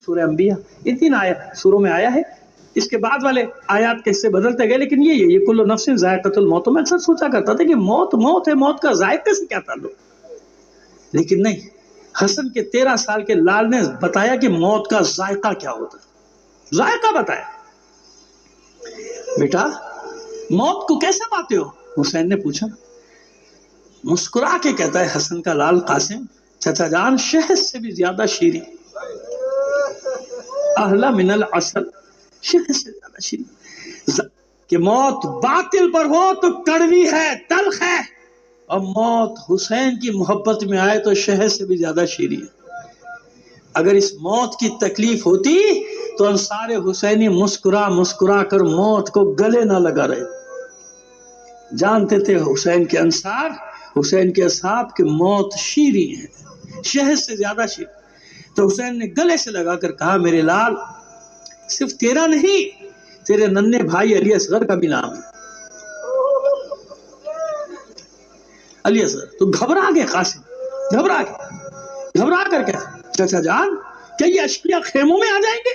سورہ انبیاء ان 3 سوروں میں آیا ہے. اس کے بعد والے آیات کے حصے بدلتے گئے، لیکن یہ کل نفس ذائقۃ الموت. تو میں اکثر سوچا کرتا تھا کہ موت ہے، موت کا ذائقہ سے کیا تعلق؟ لیکن نہیں، حسن کے 13 سال کے لال نے بتایا کہ موت کا ذائقہ کیا ہوتا ہے. ذائقہ بتایا. بیٹا موت کو کیسے پاتے ہو؟ حسین نے پوچھا. مسکرا کے کہتا ہے حسن کا لال قاسم، چچا جان شہد سے بھی زیادہ شیریں، احلی من العسل، شہد سے زیادہ شیریں. کہ موت باطل پر ہو تو کڑوی ہے، تلخ ہے، اور موت حسین کی محبت میں آئے تو شہد سے بھی زیادہ شیریں ہے. اگر اس موت کی تکلیف ہوتی تو انصار حسینی مسکرا مسکرا کر موت کو گلے نہ لگا رہے. جانتے تھے حسین کے انصار، حسین کے اصحاب کہ موت شیریں ہے، شہد سے زیادہ شیریں. تو حسین نے گلے سے لگا کر کہا میرے لال، صرف تیرا نہیں، تیرے ننھے بھائی علی اصغر کا بھی نام ہے. علی اصغر. تو گھبرا گئے قاسم، گھبرا کر کہتے چچا جان کیا یہ اشقیاء خیموں میں آ جائیں گے؟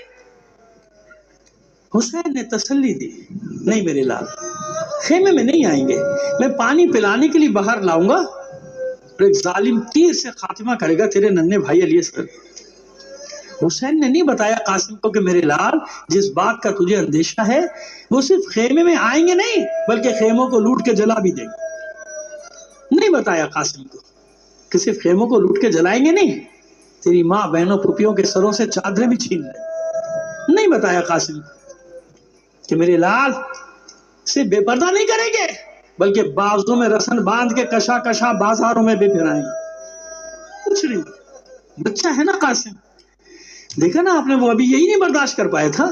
حسین نے تسلی دی، نہیں میرے لال، خیمے میں نہیں آئیں گے. میں پانی پلانے کے لیے باہر لاؤں گا اور ایک ظالم تیر سے خاتمہ کرے گا تیرے ننھے بھائی علی اصغر. حسین نے نہیں بتایا قاسم کو کہ میرے لال جس بات کا تجھے اندیشہ ہے وہ صرف خیمے میں آئیں گے نہیں بلکہ خیموں کو لوٹ کے جلا بھی دیں گے. نہیں بتایا قاسم کو کہ صرف خیموں کو لوٹ کے جلائیں گے نہیں، تیری ماں بہنوں پھوپھیوں کے سروں سے چادریں بھی چھین لیں. نہیں بتایا قاسم کو کہ میرے لال صرف بے پردہ نہیں کریں گے بلکہ بازوں میں رسن باندھ کے کشا کشا بازاروں میں بھی پھرائیں گے. کچھ نہیں. بچہ ہے نا قاسم، دیکھا نا آپ نے، وہ ابھی یہی نہیں برداشت کر پایا تھا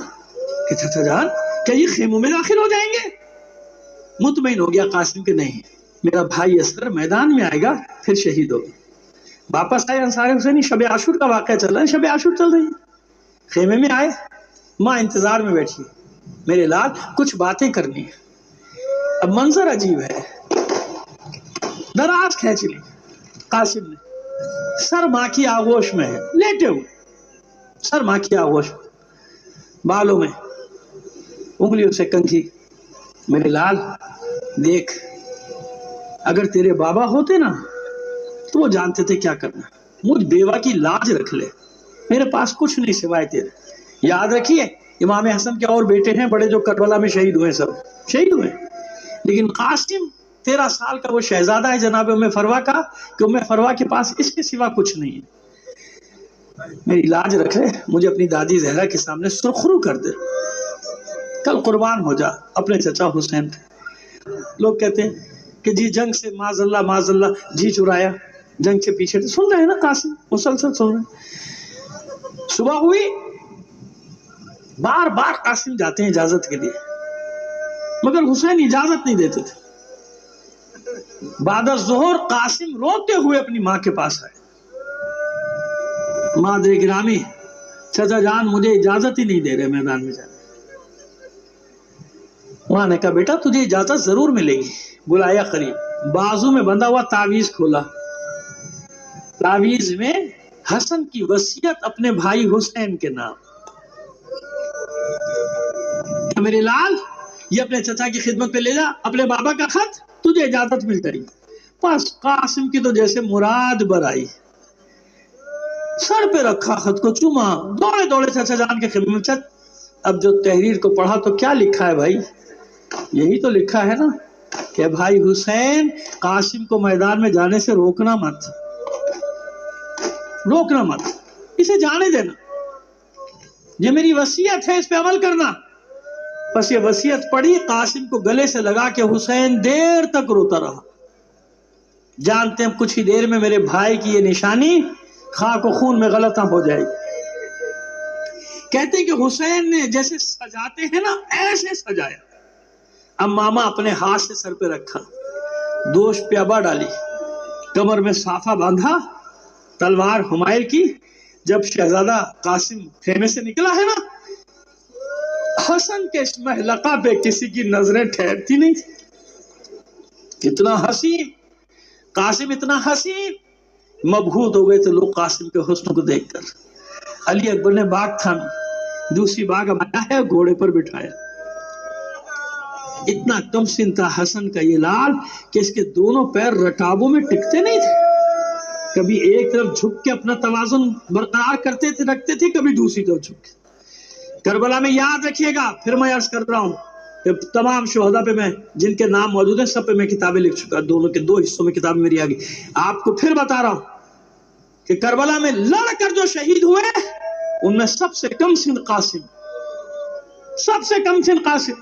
کہ چچا جان کیا یہ خیموں میں داخل ہو جائیں گے. مطمئن ہو گیا قاسم کہ نہیں، میرا بھائی اصغر میدان میں آئے گا پھر شہید ہوگا. واپس آئے انصار حسینی، شب عاشور کا واقعہ چل رہا ہے، شب عاشور چل رہی ہے. خیمے میں آئے، ماں انتظار میں بیٹھی، میرے لال کچھ باتیں کرنی ہیں. اب منظر عجیب ہے، دراز کھینچ لی قاسم نے، سر ماں کی آغوش میں ہے، لیٹے ہوئے، سر ماں کی آغوش میں، بالوں میں انگلیوں سے کنگھی. میرے لال دیکھ، اگر تیرے بابا ہوتے نا تو وہ جانتے تھے کیا کرنا. مجھ بیوہ کی لاج رکھ لے، میرے پاس کچھ نہیں سوائے تیرے. یاد رکھیے امام حسن کے اور بیٹے ہیں بڑے جو کربلا میں شہید ہوئے، سب شہید ہوئے، لیکن قاسم 13 سال کا وہ شہزادہ ہے جناب ام فروا کا کہ ام فروا کے پاس اس کے سوا کچھ نہیں ہے. میری لاج رکھ لے، مجھے اپنی دادی زہرا کے سامنے سرخرو کر دے، کل قربان ہو جا اپنے چچا حسین پہ. لوگ کہتے ہیں کہ جی جنگ سے معاذ اللہ جی چرایا، جنگ سے پیچھے. سن رہے ہیں نا قاسم، مسلسل سن رہے ہیں. صبح ہوئی، بار بار قاسم جاتے ہیں اجازت کے لیے مگر حسین اجازت نہیں دیتے تھے. بعد الظہر قاسم روتے ہوئے اپنی ماں کے پاس آئے. مادر گرامی، چچا جان مجھے اجازت ہی نہیں دے رہے میدان میں جانے. وہاں نے کہا بیٹا تجھے اجازت ضرور ملے گی. بلایا قریب، بازو میں بندھا ہوا تعویذ کھولا. تعویذ میں حسن کی وصیت اپنے بھائی حسین کے نام. میرے لال یہ اپنے چچا کی خدمت پہ لے جا، اپنے بابا کا خط، تجھے اجازت مل جائے گی. بس قاسم کی تو جیسے مراد برائی، سر پہ رکھا خط کو، چوما، دوڑے چچا جان کے خدمت. اب جو تحریر کو پڑھا تو کیا لکھا ہے بھائی؟ یہی تو لکھا ہے نا کہ بھائی حسین قاسم کو میدان میں جانے سے روکنا مت، اسے جانے دینا، یہ میری وصیت ہے، اس پہ عمل کرنا. بس یہ وصیت پڑھی، قاسم کو گلے سے لگا کے حسین دیر تک روتا رہا. جانتے ہیں کچھ ہی دیر میں میرے بھائی کی یہ نشانی خاک و خون میں غلطہ ہو جائے گی. کہتے ہیں کہ حسین نے جیسے سجاتے ہیں نا ایسے سجایا. اب ماما اپنے ہاتھ سے سر پہ رکھا، دوش پہ ابا ڈالی، کمر میں صافہ باندھا، تلوار حمائل کی. جب شہزادہ قاسم خیمے سے نکلا ہے نا، حسن کے اس محلقہ پہ کسی کی نظریں ٹھہرتی نہیں تھی. اتنا حسین قاسم، اتنا حسین، مبہوت ہو گئے تھے لوگ قاسم کے حسن کو دیکھ کر. علی اکبر نے باغ تھاما، دوسری باغ آیا ہے، گھوڑے پر بٹھایا. اتنا کم سن تھا حسن کا یہ لال کہ اس کے دونوں پیر رکابوں میں ٹکتے نہیں تھے. کبھی ایک طرف جھک کے اپنا توازن برقرار کرتے تھے، رکھتے تھے، کبھی دوسری طرف جھک کے. کربلا میں یاد رکھیے گا، پھر میں عرض کر رہا ہوں کہ تمام شہداء پہ میں جن کے نام موجود ہیں سب پہ میں کتابیں لکھ چکا، دونوں کے 2 حصوں میں کتابیں میری آگئی. آپ کو پھر بتا رہا ہوں کہ کربلا میں لڑ کر جو شہید ہوئے ان میں سب سے کم سن قاسم، سب سے کم سن قاسم،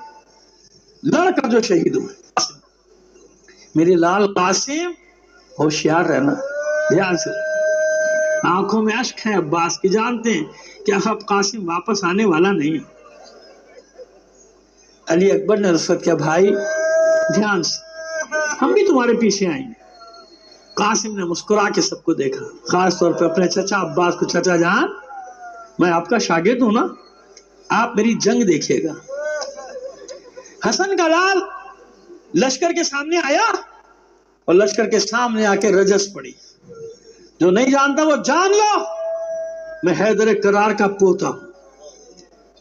لڑ کر جو شہید ہوئے. میرے لال قاسم، ہوشیار رہنا، دھیان سے. آنکھوں میں اشک ہے عباس کی، جانتے ہیں کہ اب قاسم واپس آنے والا نہیں. علی اکبر نے رسد کیا، بھائی دھیان سے، ہم بھی تمہارے پیچھے آئیں گے. قاسم نے مسکرا کے سب کو دیکھا، خاص طور پہ اپنے چچا عباس کو. چچا جان، میں آپ کا شاگرد ہوں نا، آپ میری جنگ دیکھیے گا. حسن کا لال لشکر کے سامنے آیا اور لشکر کے سامنے آ کے رجس پڑی. جو نہیں جانتا وہ جان لو، میں حیدر کرار کا پوتا ہوں،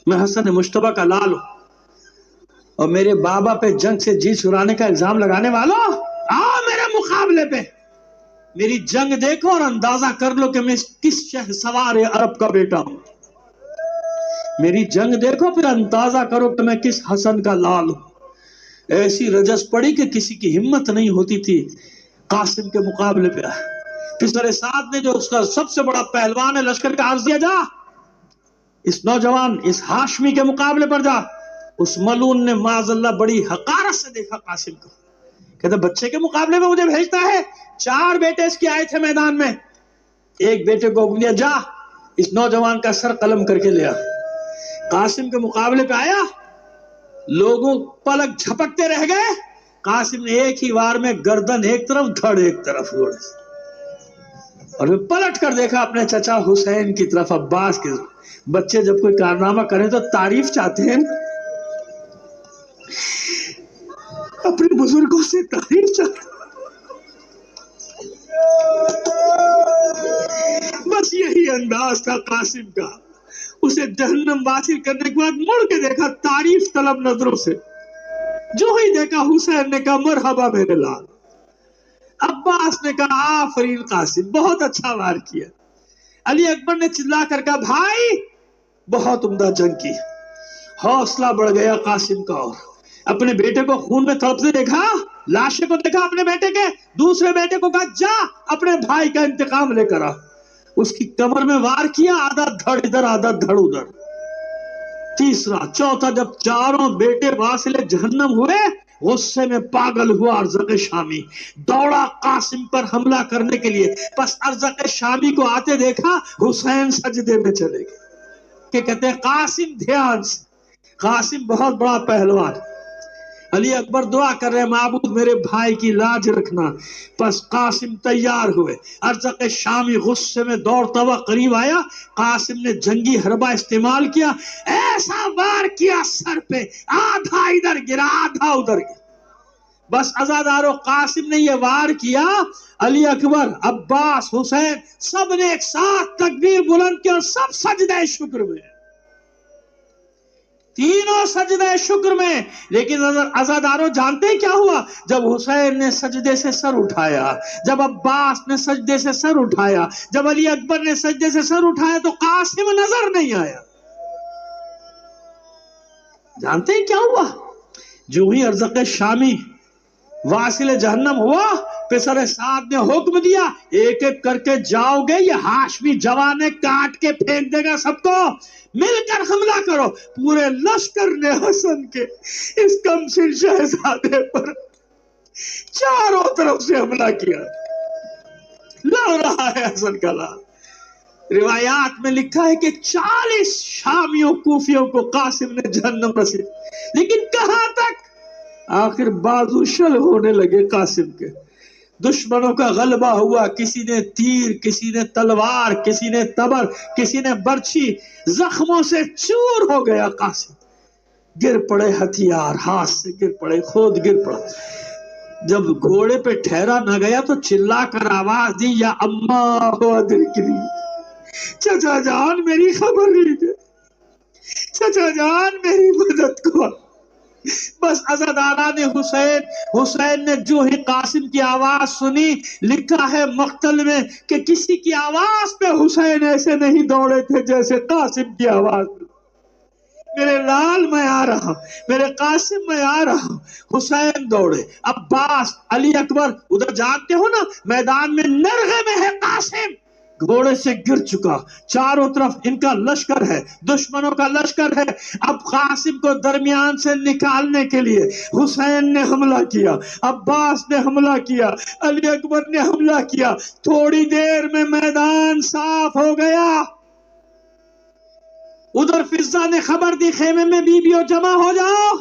میں حسن مشتبہ کا لال ہوں، اور میرے بابا پہ جنگ سے جی چھڑانے کا الزام لگانے والوں، آؤ میرے مقابلے پہ. میری جنگ دیکھو اور اندازہ کر لو کہ میں کس شہ سوار عرب کا بیٹا ہوں. میری جنگ دیکھو پھر اندازہ کرو کہ میں کس حسن کا لال ہوں. ایسی رجس پڑی کہ کسی کی ہمت نہیں ہوتی تھی قاسم کے مقابلے پہ. پسر سعد نے جو اس کا سب سے بڑا پہلوان ہے لشکر کا عرض دیا، جا اس نوجوان اس ہاشمی کے مقابلے پر جا. اس ملون نے معاذ اللہ بڑی حقارت سے دیکھا قاسم کو، کہتا بچے کے مقابلے میں مجھے بھیجتا ہے. 4 بیٹے اس کے آئے تھے میدان میں، ایک بیٹے کو حکم دیا، جا اس نوجوان کا سر قلم کر کے لیا. قاسم کے مقابلے پہ آیا، لوگوں پلک جھپکتے رہ گئے. قاسم نے ایک ہی وار میں گردن ایک طرف، دھڑ ایک طرف، اور پلٹ کر دیکھا اپنے چچا حسین کی طرف، عباس کی طرف. بچے جب کوئی کارنامہ کریں تو تعریف چاہتے ہیں، اپنے بزرگوں سے تعریف چاہتے ہیں. بس یہی انداز تھا قاسم کا. اسے جہنم واصل کرنے کے بعد مڑ کے دیکھا تعریف طلب نظروں سے. جو ہی دیکھا حسین نے کہا مرحبا میرے لال. عباس نے کہا آفرین قاسم، بہت اچھا وار کیا. علی اکبر نے چلا کر کہا بھائی بہت عمدہ جنگ کی. حوصلہ بڑھ گیا قاسم کا، اور اپنے بیٹے کو خون میں تڑپتے دیکھا، لاشے کو دیکھا اپنے بیٹے کے. دوسرے بیٹے کو کہا جا اپنے بھائی کا انتقام لے کر آ. اس کی کمر میں وار کیا، آدھا دھڑ ادھر آدھا دھڑ ادھر. تیسرا چوتھا، جب چاروں بیٹے واصل جہنم ہوئے، غصے میں پاگل ہوا ارزق شامی، دوڑا قاسم پر حملہ کرنے کے لیے. پس ارزق شامی کو آتے دیکھا، حسین سجدے میں چلے گئے کہ کہتے ہیں قاسم دھیان سے، قاسم بہت بڑا پہلوان. علی اکبر دعا کر رہے معبود میرے بھائی کی لاج رکھنا. پس قاسم تیار ہوئے. ارزق شامی غصے میں دوڑتا ہوا قریب آیا. قاسم نے جنگی حربہ استعمال کیا، ایسا وار کیا سر پہ، آدھا ادھر گرا آدھا ادھر گرا. بس عزادارو قاسم نے یہ وار کیا، علی اکبر، عباس، حسین سب نے ایک ساتھ تکبیر بلند کی اور سب سجدہ شکر میں، تینوں سجدہ شکر میں. لیکن عزادارو جانتے کیا ہوا؟ جب حسین نے سجدے سے سر اٹھایا، جب عباس نے سجدے سے سر اٹھایا، جب علی اکبر نے سجدے سے سر اٹھایا تو قاسم نظر نہیں آیا. جانتے ہیں کیا ہوا؟ جو ہی ارزق شامی واصل جہنم ہوا، پسر سعد نے حکم دیا ایک ایک کر کے جاؤ گے، یہ ہاشمی جوانے کاٹ کے پھینک دے گا، سب کو مل کر حملہ کرو. پورے لشکر نے حسن کے اس کمسن شہزادے پر چاروں طرف سے حملہ کیا. لڑ رہا ہے حسن کا لال. روایات میں لکھا ہے کہ 40 شامیوں کوفیوں کو قاسم نے جہنم رسید. لیکن کہاں تک؟ آخر بازو شل ہونے لگے قاسم کے. دشمنوں کا غلبہ ہوا، کسی نے تیر، کسی نے تلوار، کسی نے تبر، کسی نے برچھی. زخموں سے چور ہو گیا قاسم. گر پڑے ہتھیار، ہاتھ سے گر پڑے، خود گر پڑا. جب گھوڑے پہ ٹھہرا نہ گیا تو چلا کر آواز دی یا اماں ادرکنی، چچا جان میری خبر لیجیے، چچا جان میری مدد کو۔ بس عزاداران حسین نے جو ہی قاسم کی آواز سنی، لکھا ہے مقتل میں کہ کسی کی آواز پہ حسین ایسے نہیں دوڑے تھے جیسے قاسم کی آواز پہ۔ میرے لال میں آ رہا ہوں، میرے قاسم میں آ رہا ہوں۔ حسین دوڑے، عباس، علی اکبر، ادھر جانتے ہو نا میدان میں نرغے میں ہے قاسم، گھوڑے سے گر چکا، چاروں طرف ان کا لشکر ہے، دشمنوں کا لشکر ہے۔ اب قاسم کو درمیان سے نکالنے کے لیے حسین نے حملہ کیا، عباس نے حملہ کیا، علی اکبر نے حملہ کیا، تھوڑی دیر میں میدان صاف ہو گیا۔ ادھر فضہ نے خبر دی خیمے میں بیویوں جمع ہو جاؤ،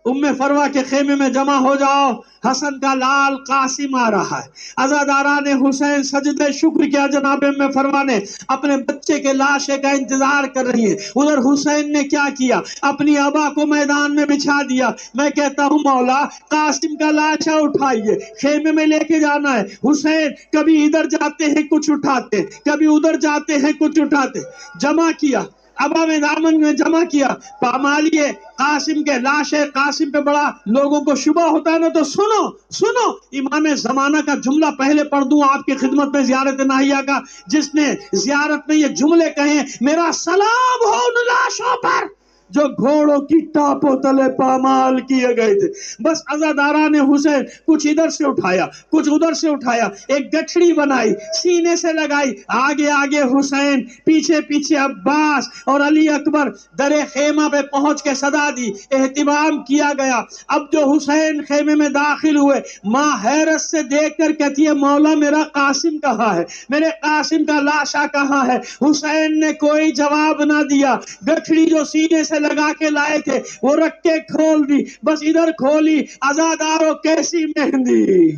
ام فروہ کے خیمے میں جمع ہو جاؤ، حسن کا لال قاسم آ رہا ہے۔ عزاداران حسین سجدہ شکر کیا، جناب ام فروہ نے اپنے بچے کے لاشے کا انتظار کر رہی ہیں۔ ادھر حسین نے کیا کیا، اپنی ابا کو میدان میں بچھا دیا۔ میں کہتا ہوں مولا قاسم کا لاشا اٹھائیے، خیمے میں لے کے جانا ہے۔ حسین کبھی ادھر جاتے ہیں کچھ اٹھاتے، کبھی ادھر جاتے ہیں کچھ اٹھاتے، جمع کیا، ابا میں دامن میں جمع کیا، پامالیے قاسم کے لاش ہے۔ قاسم پہ بڑا لوگوں کو شبہ ہوتا ہے نا، تو سنو امام زمانہ کا جملہ پہلے پڑھ دوں آپ کی خدمت میں زیارت ناہیہ کا، جس نے زیارت میں یہ جملے کہیں، میرا سلام ہو ان لاشوں پر جو گھوڑوں کی ٹاپوں تلے پامال کیے گئے تھے۔ بس عزاداران حسین کچھ ادھر سے اٹھایا، کچھ ادھر سے اٹھایا، ایک گٹھڑی بنائی، سینے سے لگائی، آگے آگے حسین، پیچھے پیچھے عباس اور علی اکبر۔ در خیمہ پہ پہنچ کے صدا دی، اہتمام کیا گیا۔ اب جو حسین خیمے میں داخل ہوئے، ماں حیرت سے دیکھ کر کہتی ہے مولا میرا قاسم کہاں ہے، میرے قاسم کا لاشا کہاں ہے؟ حسین نے کوئی جواب نہ دیا۔ گٹھڑی جو سینے سے لگا کے لائے تھے وہ رکھ کے کھول دی، بس ادھر کھولی، عزادارو کیسی مہندی،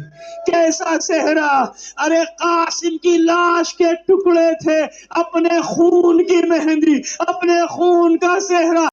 کیسا صحرا، ارے قاسم کی لاش کے ٹکڑے تھے، اپنے خون کی مہندی، اپنے خون کا صحرا۔